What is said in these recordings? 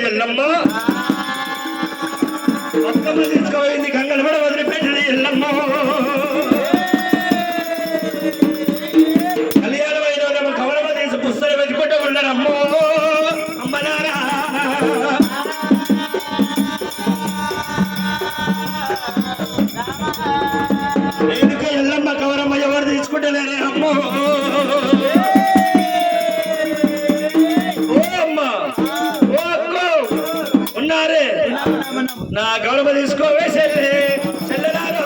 ఎల్లమ్మ అత్తమ్మ తీసుకోయింది గంగలు కూడా వదిలిపెట్టది ఎల్లమ్మ కళ్యాణమైన కవలమ తీసి పుస్తకం పెట్టుకుంటూ ఉన్నారమ్మో అమ్మనారా ఎందుకు ఎల్లమ్మ కవరమ్మ ఎవరు తీసుకుంటలేరే అమ్మో నా గౌరవ తీసుకోవే చెల్లె చెల్లెలారో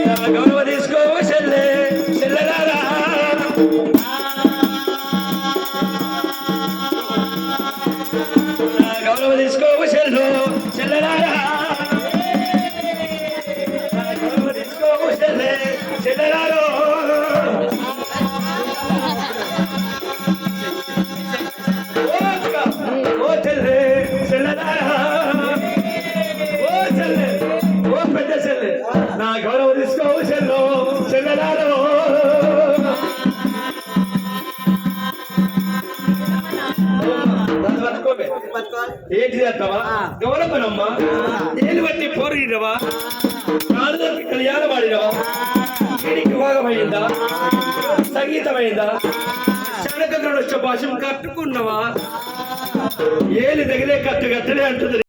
నా గౌరవ తీసుకోవే చెల్లె చెల్లెలారా నా గౌరవ తీసుకోవే చెల్లు చెల్లెలారా నా గౌరవ తీసుకోవే చెల్లె చెల్లెలారో నా గౌరవ తీసుకోవు చెల్లు చెల్లెలారో ఏంటి చేస్తావా గౌరవనమ్మా నేను బట్టి పోరీడవా నాలుగు కళ్యాణం వాడినవా వీడికి భాగమైందా సంగీతమైందా శనకంలో వచ్చే భాషం కట్టుకున్నావా ఏలి దగ్గరే కట్టు కట్టలే అంటుంది